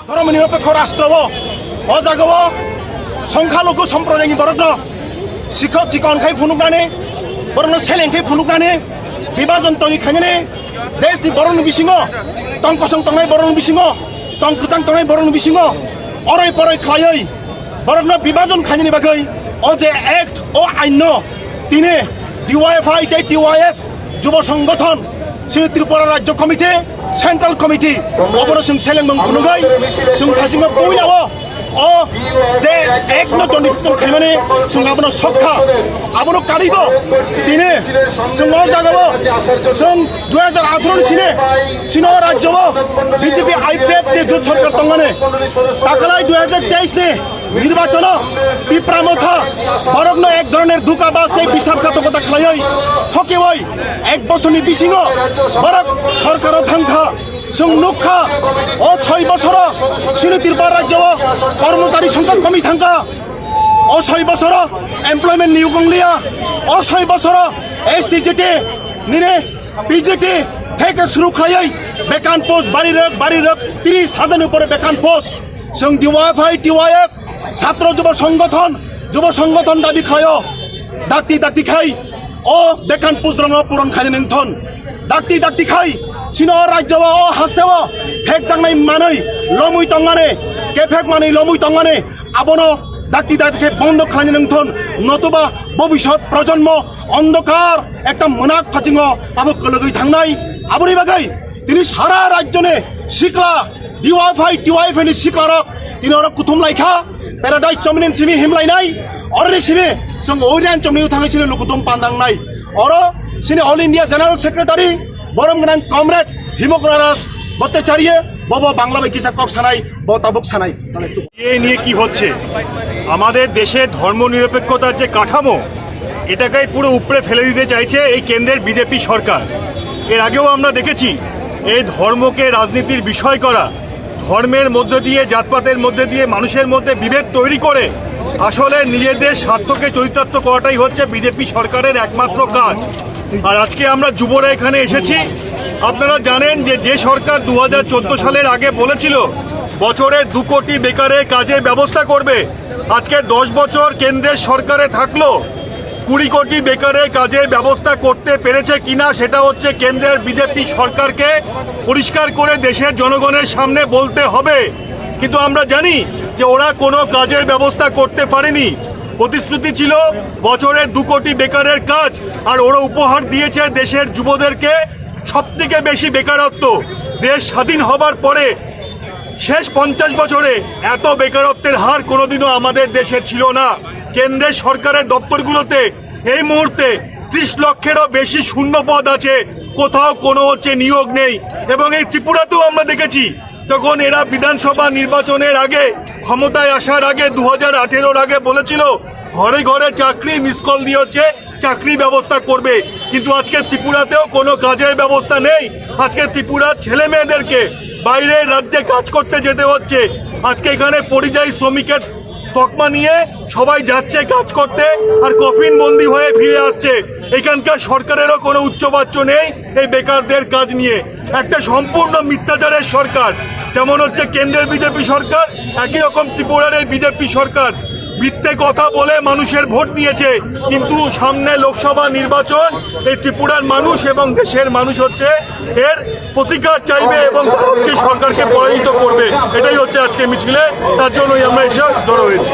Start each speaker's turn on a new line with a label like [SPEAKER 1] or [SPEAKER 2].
[SPEAKER 1] ধর্মনিরপেক্ষ রাষ্ট্র অজাগব সংখ্যাलघु सम्प्रदायनि बरनो शिखर चिकनखाय फुनुकनानै बरनो सेलेंखाय फुनुकनानै विभाजन तंगिखायनो देशनि बरनो बिसिङाव तंकसं तंनाय बरनो बिसिङाव तंकजां तंनाय बरनो बिसिङाव अराय पराय खायै बरनो विभाजन खायनि बागै अजे एक्ट ओ आइन तिने DYF যুব সংগঠন श्री त्रिपुरा राज्य कमिटी सेंट्रल कमिटी अबरो जों सेलेंमों खुनुगै जों थाजिमा बयनावो ओ जे एक न डोनेशन खायमाने जों आबनो सखा आबनो कारिबो दिने जों न जागाबो जों 2018 सिने सिनो राज्यबो बीजेपी आईपीएफ के जुट सरकार तंगाने ताकलाय 2023 ने निर्वाचन तीव्रमथा बरगनो एक धरনের दुकाबाज ते বিশ্বাসঘাতকতা খালাই ठकेवै एक बছरनि बिसिङो बरग सरकार थांखा जों नुखा ओ 6 बছर सिनो त्रिपुरा राज्य कर्मचारी संख्या कमी थांखा ओ 6 बছर एमप्लयमेंट नियुगंलिया ओ 6 बছर एसटीजेटी निने बीजेटी থেকে শুরু খালাই বেকান পোস্ট বাড়ি রক 30,000 উপরে বেকান পোস্ট जों DYF ছাত্র যুব সংগঠন দাবি খায় দাক্তি খাই ও বেকান পোস্ট রং পূরণ খাইনেন থন দাক্তি খাই সিনো রাজ্য ও হাসতেव ফেক জাংনাই মাनै লमुই তংগানে কেফেক মাनै লमुই তংগানে আবনো দাক্তি বন্ধ খাইনেন থন নতুবা ভবিষ্যৎ প্রজন্ম অন্ধকার একটা মনাক ফাচিङ আবো কলগৈ থাংনাই আবনি বাগै তিনি সারা রাজ্যনে শিকলা DYF नि सिक्लारक तिनीहरु कुथुम लाइखा पेराडाइज चमनिन सिमी हिमलाइनाय अरनि सिमी जों ओरियान चमनिउ थांगासिनो लुकुतुम पान्दांनाय अर सिनि ऑल इंडिया जनरल सेक्रेटारी बरम गनां कमरेड हिमग्रारास भट्टाचार्य बाबा बांग्ला बैकिसा কক সানাই বতাবুক সানাই
[SPEAKER 2] এই নিয়ে কি হচ্ছে আমাদের দেশে ধর্মনিরপেক্ষতার যে কাঠামো এটাকে পুরো উপরে ফেলে দিতে চাইছে এই কেন্দ্রের বিজেপি সরকার। এর আগেও আমরা দেখেছি এই ধর্মকে রাজনীতির বিষয় করা, ধর্মের মধ্যে দিয়ে জাতপাতের মধ্যে দিয়ে মানুষের মধ্যে বিভেদ তৈরি করে আসলে নিজেদের স্বার্থকে চরিতার্থ করাটাই হচ্ছে বিজেপি সরকারের একমাত্র কাজ। আর আজকে আমরা যুবরা এখানে এসেছি। আপনারা জানেন যে সরকার 2014 সালের আগে বলেছিল বছরে 2 কোটি বেকারের কাজের ব্যবস্থা করবে, আজকে 10 বছর কেন্দ্রের সরকারে থাকলো 20 কোটি বেকারের কাজের ব্যবস্থা করতে পেরেছে কিনা সেটা হচ্ছে কেন্দ্রের বিজেপি সরকারকে পরিষ্কার করে দেশের জনগণের সামনে বলতে হবে। কিন্তু আমরা জানি যে ওরা কোনো কাজের ব্যবস্থা করতে পারেনি। প্রতিশ্রুতি ছিল বছরে 2 কোটি বেকারের কাজ, আর ওরা উপহার দিয়েছে দেশের যুবদেরকে সবথেকে বেশি বেকারত্ব। দেশ স্বাধীন হবার পরে শেষ 50 বছরে এত বেকারত্বের হার কোনোদিনও আমাদের দেশে ছিল না। কেন্দ্রের সরকারের দপ্তরগুলোতে এই মুহূর্তে 30 লক্ষেরও বেশি শূন্য পদ আছে, কোথাও কোনো নিয়োগ নেই। এবং এই ত্রিপুরাতেও আমরা দেখেছি তখন এরা বিধানসভা নির্বাচনের আগে ক্ষমতায় আসার আগে 2018 আগে বলেছিল ঘরে ঘরে চাকরি মিস কল দিয়ে চাকরি ব্যবস্থা করবে, কিন্তু আজকে ত্রিপুরাতেও কোনো কাজের ব্যবস্থা নেই। আজকে ত্রিপুরার ছেলে মেয়েদেরকে বাইরের রাজ্যে কাজ করতে যেতে হচ্ছে। আজকে এখানে পরিযায়ী শ্রমিকের তকমা নিয়ে সবাই যাচ্ছে কাজ করতে আর কফিন বন্দি হয়ে ফিরে আসছে। এখানকার সরকারেরও কোনো উচ্চবাচ্য নেই এই বেকারদের কাজ নিয়ে। একটা সম্পূর্ণ মিথ্যাচারের সরকার, যেমন হচ্ছে কেন্দ্রের বিজেপি সরকার, একই রকম ত্রিপুরার এই বিজেপি সরকার মিথ্যে কথা বলে মানুষের ভোট নিয়েছে। কিন্তু সামনে লোকসভা নির্বাচন, এই ত্রিপুরার মানুষ এবং দেশের মানুষ হচ্ছে এর প্রতিকার চাইবে এবং সরকারকে পরাজিত করবে। এটাই হচ্ছে আজকে মিছিলে, তার জন্যই আমরা এসে জড়ো হয়েছি।